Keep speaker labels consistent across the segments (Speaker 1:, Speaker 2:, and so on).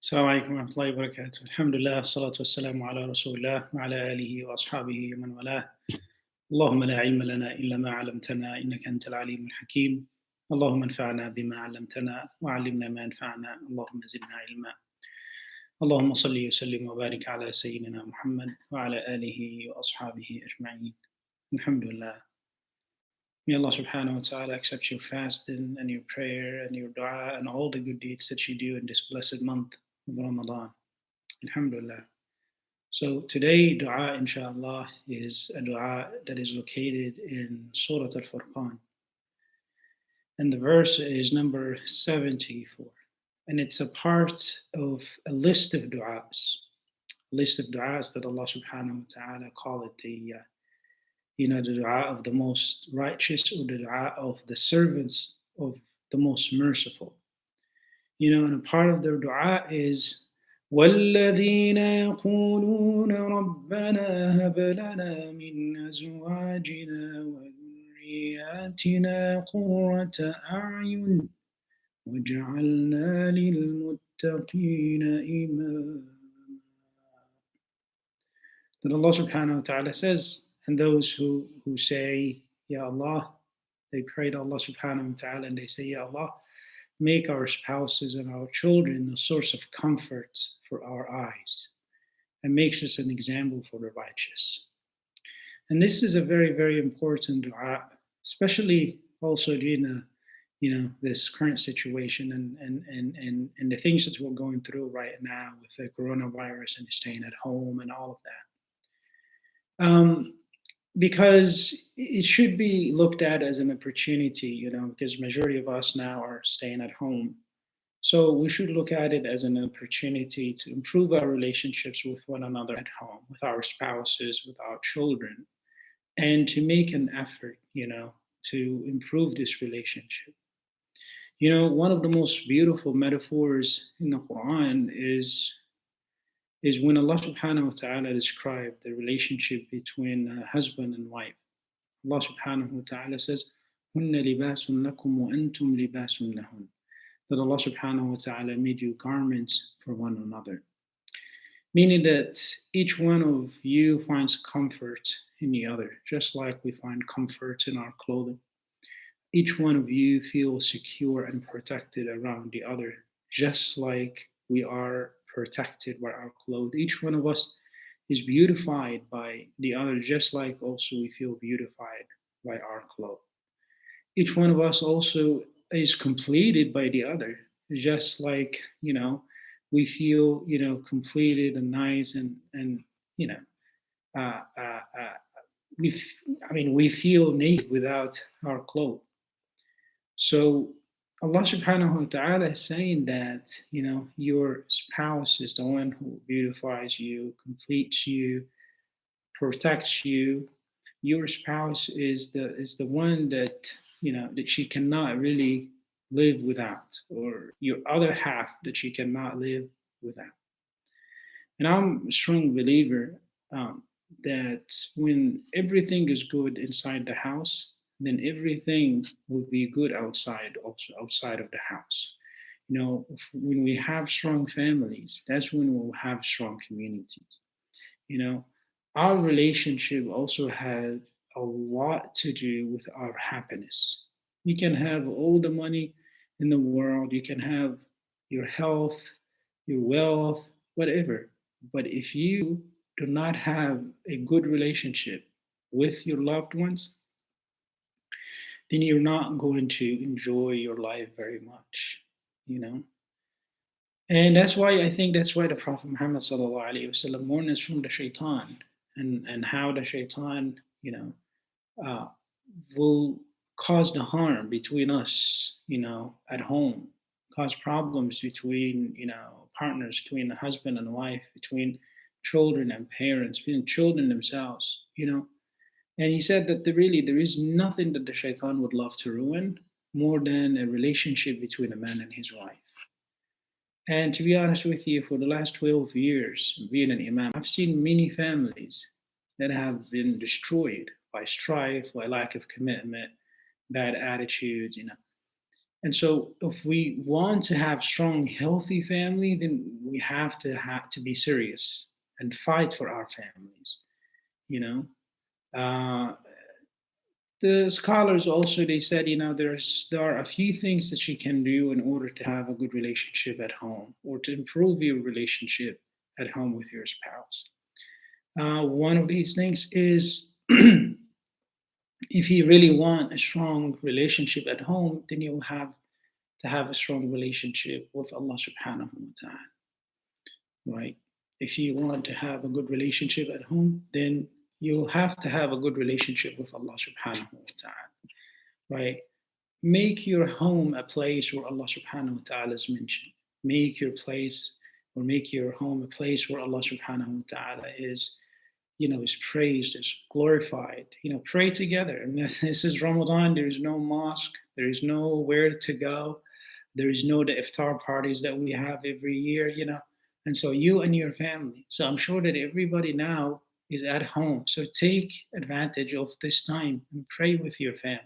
Speaker 1: السلام عليكم ورحمة الله وبركاته. الحمد لله الصلاة والسلام على رسول الله وعلى آله وأصحابه ومن والاه. اللهم لا علم لنا إلا ما علمتنا إنك أنت العليم الحكيم. اللهم انفعنا بما علمتنا وعلمنا ما ينفعنا اللهم زدنا علما. اللهم صل وسلم وبارك على سيدنا محمد وعلى آله وأصحابه أجمعين. Alhamdulillah. May Allah subhanahu wa ta'ala accept your fasting and your prayer and your dua and all the good deeds that you do in this blessed month of Ramadan. Alhamdulillah. So today, dua, inshallah, is a dua that is located in Surah Al-Furqan. And the verse is number 74. And it's a part of a list of du'as. A list of du'as that Allah subhanahu wa ta'ala call it the dua of the most righteous, or the dua of the servants of the most merciful. And a part of their dua is وَالَّذِينَ يَقُولُونَ رَبَّنَا هَبْ لَنَا مِنْ أَزْوَاجِنَا وَذُرِّيَّاتِنَا قُرَّةَ أَعْيُنٍ وَاجْعَلْنَا لِلْمُتَّقِينَ إِمَامًا. That Allah subhanahu wa ta'ala says, and those who say, Ya Allah, they pray to Allah subhanahu wa ta'ala and they say, Ya Allah, make our spouses and our children a source of comfort for our eyes, and makes us an example for the righteous. And this is a very, very important dua, especially also during this current situation and the things that we're going through right now with the coronavirus and staying at home and all of that. Because it should be looked at as an opportunity, because majority of us now are staying at home. So we should look at it as an opportunity to improve our relationships with one another at home, with our spouses, with our children, and to make an effort, to improve this relationship. One of the most beautiful metaphors in the Quran is when Allah subhanahu wa ta'ala described the relationship between husband and wife. Allah subhanahu wa ta'ala says, هُنَّ لِبَاسٌ لَكُمْ وَأَنْتُمْ لِبَاسٌ لَهُنْ. That Allah subhanahu wa ta'ala made you garments for one another. Meaning that each one of you finds comfort in the other, just like we find comfort in our clothing. Each one of you feels secure and protected around the other, just like we are protected by our clothes. Each one of us is beautified by the other, just like also we feel beautified by our clothes. Each one of us also is completed by the other, just like we feel completed and nice and uh, uh, uh, we feel naked without our clothes. So Allah subhanahu wa ta'ala is saying that, your spouse is the one who beautifies you, completes you, protects you. Your spouse is the one that, that she cannot really live without, or your other half that she cannot live without. And I'm a strong believer that when everything is good inside the house, then everything will be good outside, also outside of the house. When we have strong families, that's when we'll have strong communities. Our relationship also has a lot to do with our happiness. You can have all the money in the world, you can have your health, your wealth, whatever. But if you do not have a good relationship with your loved ones, then you're not going to enjoy your life very much, you know. And that's why the Prophet Muhammad sallallahu alaihi wasallam warned us from the shaitan and how the shaitan, uh, will cause the harm between us, at home, cause problems between, partners, between the husband and wife, between children and parents, between children themselves. And he said that there is nothing that the shaitan would love to ruin more than a relationship between a man and his wife. And to be honest with you, for the last 12 years being an imam, I've seen many families that have been destroyed by strife, by lack of commitment, bad attitudes. And so, if we want to have strong, healthy family, then we have to be serious and fight for our families. You know, uh, the scholars also they said, there are a few things that you can do in order to have a good relationship at home or to improve your relationship at home with your spouse. One of these things is if you really want a strong relationship at home, then you'll have to have a strong relationship with Allah subhanahu wa ta'ala, right? If you want to have a good relationship at home, then you'll have to have a good relationship with Allah subhanahu wa ta'ala, right? Make your home a place where Allah subhanahu wa ta'ala is mentioned. Make your place or make your home a place where Allah subhanahu wa ta'ala is praised, is glorified. Pray together. I mean, this is Ramadan. There is no mosque. There is nowhere to go. There is no the iftar parties that we have every year. And so you and your family. So I'm sure that everybody now is at home. So take advantage of this time and pray with your family.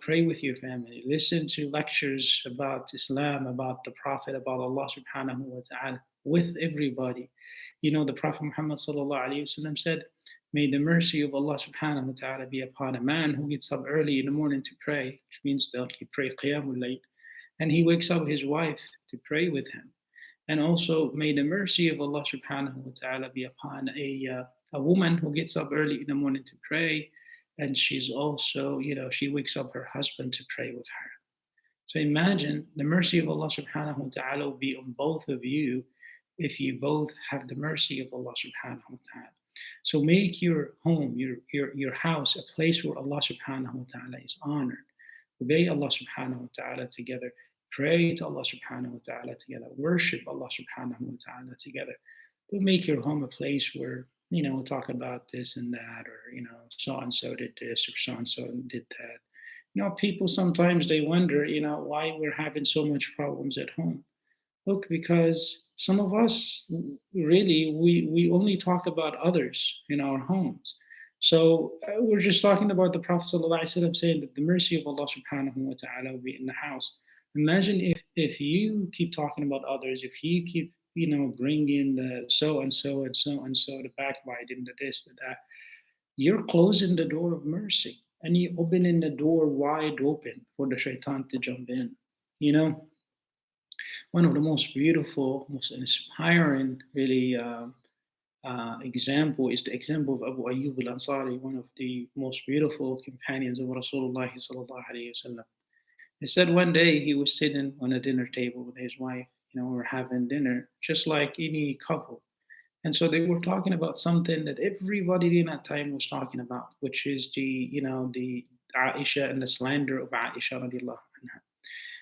Speaker 1: Pray with your family. Listen to lectures about Islam, about the Prophet, about Allah subhanahu wa ta'ala with everybody. The Prophet Muhammad sallallahu alayhi wasallam said, may the mercy of Allah subhanahu wa ta'ala be upon a man who gets up early in the morning to pray, which means that he pray qiyamul layl, and he wakes up his wife to pray with him. And also, may the mercy of Allah subhanahu wa ta'ala be upon a woman who gets up early in the morning to pray, and she's also, she wakes up her husband to pray with her. So imagine the mercy of Allah subhanahu wa ta'ala will be on both of you if you both have the mercy of Allah subhanahu wa ta'ala. So make your home, your house, a place where Allah subhanahu wa ta'ala is honored. Obey Allah subhanahu wa ta'ala together. Pray to Allah subhanahu wa ta'ala together. Worship Allah subhanahu wa ta'ala together. Don't make your home a place where, we'll talk about this and that, or, so and so did this, or so and so did that. People sometimes they wonder, why we're having so much problems at home. Look, because some of us really we only talk about others in our homes. So we're just talking about the Prophet ﷺ saying that the mercy of Allah subhanahu wa ta'ala will be in the house. Imagine if you keep talking about others, if you keep bringing the so and so and so and so, the backbiting, the this, the that, you're closing the door of mercy and you're opening the door wide open for the shaitan to jump in. You know, one of the most beautiful, most inspiring, really example is the example of Abu Ayyub al-Ansari, one of the most beautiful companions of Rasulullah sallallahu alaihi wasallam. He said one day he was sitting on a dinner table with his wife. We're having dinner, just like any couple. And so they were talking about something that everybody in that time was talking about, which is the Aisha and the slander of Aisha radiallahu anha.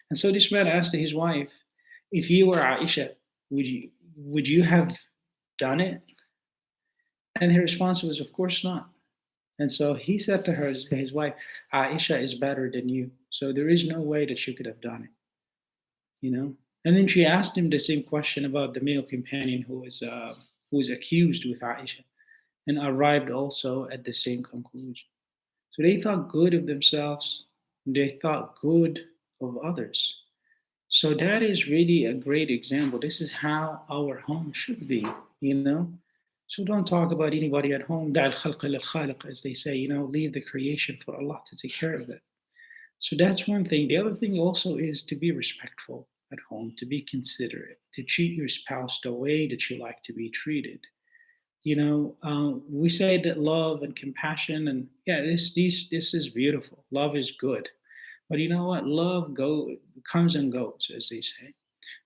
Speaker 1: And so this man asked his wife, if you were Aisha, would you have done it? And her response was, of course not. And so he said to his wife, Aisha is better than you. So there is no way that she could have done it. And then she asked him the same question about the male companion who was accused with Aisha, and arrived also at the same conclusion. So they thought good of themselves, they thought good of others. So that is really a great example. This is how our home should be, you know. So don't talk about anybody at home. دع الخلق للخالق, as they say, leave the creation for Allah to take care of it. So that's one thing. The other thing also is to be respectful at home, to be considerate, to treat your spouse the way that you like to be treated. We say that love and compassion, and yeah, this is beautiful. Love is good, but you know what? Love comes and goes, as they say.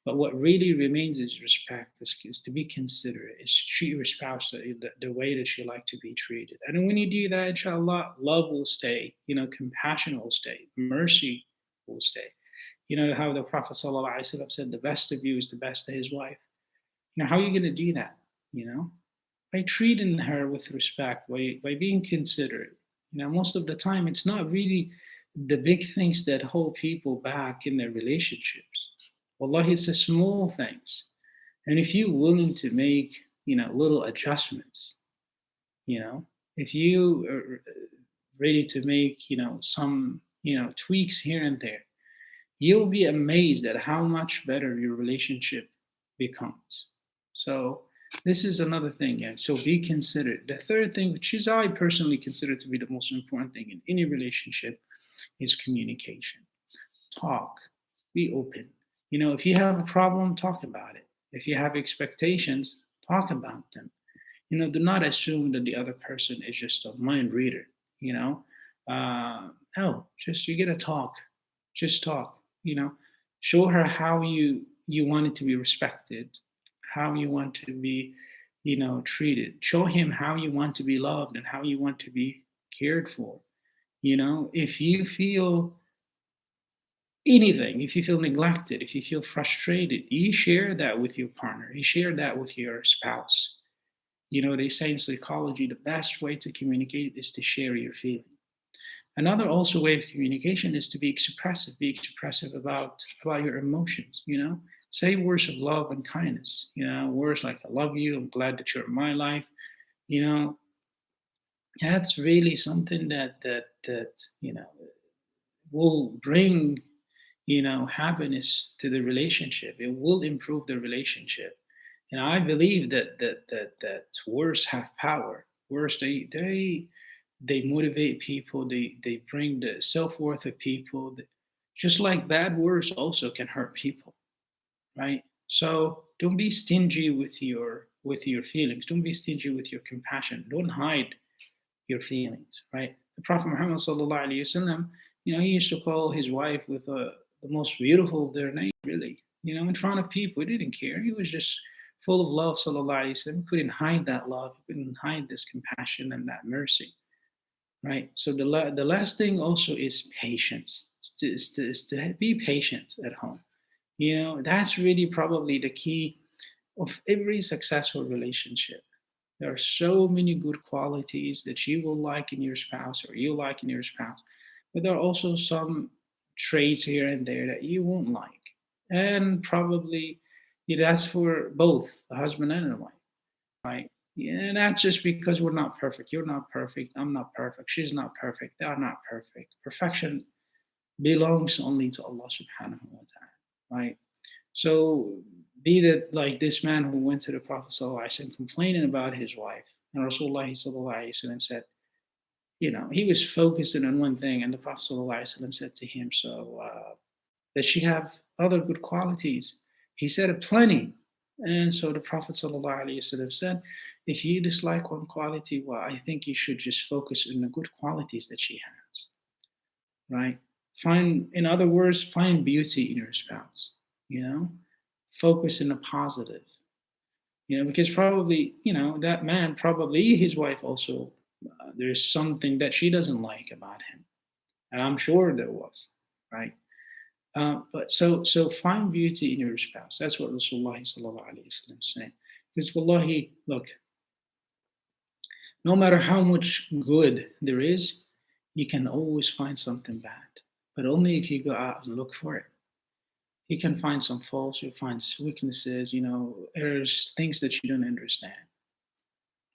Speaker 1: But what really remains is respect. Is to be considerate. Is to treat your spouse the way that you like to be treated. And when you do that, inshallah, love will stay. Compassion will stay. Mercy will stay. How the Prophet ﷺ said, "The best of you is the best to his wife." How are you going to do that? By treating her with respect, by being considerate. Most of the time, it's not really the big things that hold people back in their relationships. Wallahi, it's the small things. And if you're willing to make, little adjustments, you know, if you are ready to make, some, tweaks here and there, you'll be amazed at how much better your relationship becomes. So this is another thing, yeah. So be considerate. The third thing, which is I personally consider to be the most important thing in any relationship, is communication. Talk, be open. If you have a problem, talk about it. If you have expectations, talk about them. Do not assume that the other person is just a mind reader. You know, no, just you gotta talk. Just talk. Show her how you want it to be respected, how you want to be, treated. Show him how you want to be loved and how you want to be cared for. If you feel anything, if you feel neglected, if you feel frustrated, you share that with your partner. You share that with your spouse. They say in psychology the best way to communicate is to share your feeling. Another also way of communication is to be expressive. Be expressive about your emotions. Say words of love and kindness. Words like "I love you," "I'm glad that you're in my life." You know, that's really something that will bring happiness to the relationship. It will improve the relationship. And I believe that words have power. Words, they motivate people. They bring the self-worth of people. Just like bad words also can hurt people, right? So don't be stingy with your feelings. Don't be stingy with your compassion. Don't hide your feelings, right? The Prophet Muhammad sallallahu alaihi wasallam, he used to call his wife with the most beautiful of their names, really, in front of people. He didn't care. He was just full of love, sallallahu alaihi wasallam. He couldn't hide that love. He couldn't hide this compassion and that mercy, right? So the last thing also is patience. Is to be patient at home. That's really probably the key of every successful relationship. There are so many good qualities that you will like in your spouse or you like in your spouse, but there are also some traits here and there that you won't like. And probably that's for both the husband and the wife, right? Yeah, that's just because we're not perfect. You're not perfect. I'm not perfect. She's not perfect. They're not perfect. Perfection belongs only to Allah subhanahu wa ta'ala, right? So be that like this man who went to the Prophet ﷺ complaining about his wife, and Rasulullah ﷺ said, he was focusing on one thing, and the Prophet ﷺ said to him, so does she have other good qualities? He said, plenty. And so the Prophet ﷺ said, if you dislike one quality, well, I think you should just focus on the good qualities that she has, right? In other words, find beauty in your spouse, you know? Focus in the positive, because probably, that man, probably his wife also, there's something that she doesn't like about him. And I'm sure there was, right? But so find beauty in your spouse. That's what Rasulullah sallallahu alaihi wasallam is saying. Because wallahi, look, no matter how much good there is, you can always find something bad. But only if you go out and look for it. You can find some faults, you find weaknesses, errors, things that you don't understand,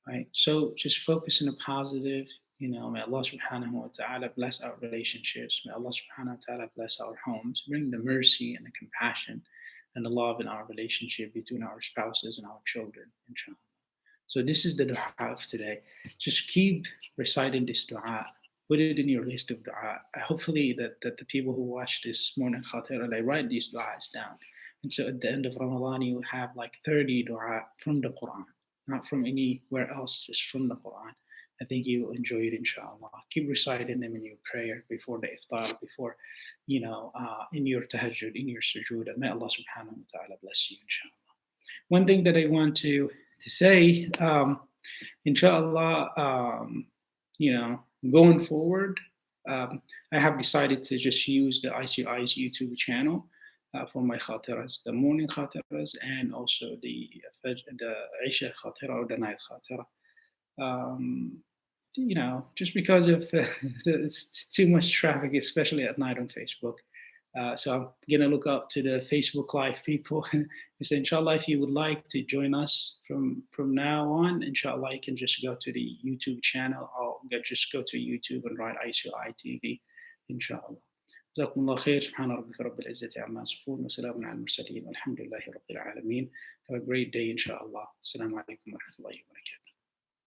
Speaker 1: right? So just focus on the positive. May Allah subhanahu wa ta'ala bless our relationships. May Allah subhanahu wa ta'ala bless our homes. Bring the mercy and the compassion and the love in our relationship between our spouses and our children, inshallah. So this is the dua of today. Just keep reciting this dua. Put it in your list of dua. Hopefully that the people who watch this morning khatira, they write these duas down. And so at the end of Ramadan, you have like 30 dua from the Quran, not from anywhere else, just from the Quran. I think you will enjoy it, inshallah. Keep reciting them in your prayer before the iftar, before, in your tahajjud, in your sujood. May Allah subhanahu wa ta'ala bless you, inshallah. One thing that I want to say, inshallah, going forward, I have decided to just use the ICI's YouTube channel for my khatiras, the morning khatiras, and also the Isha khatira or the night khatira. Um, just because of it's too much traffic, especially at night on Facebook. So I'm gonna look up to the Facebook Live people and say, inshallah, if you would like to join us from now on, inshallah, you can just go to the YouTube channel or just go to YouTube and write ICI TV, inshallah. جزاكم الله خير. سبحان ربك رب العزة عما يصفون وسلام على المرسلين والحمد لله رب العالمين. Have a great day, inshallah. Assalamu alaikum wa rahmatullahi wa barakatuh.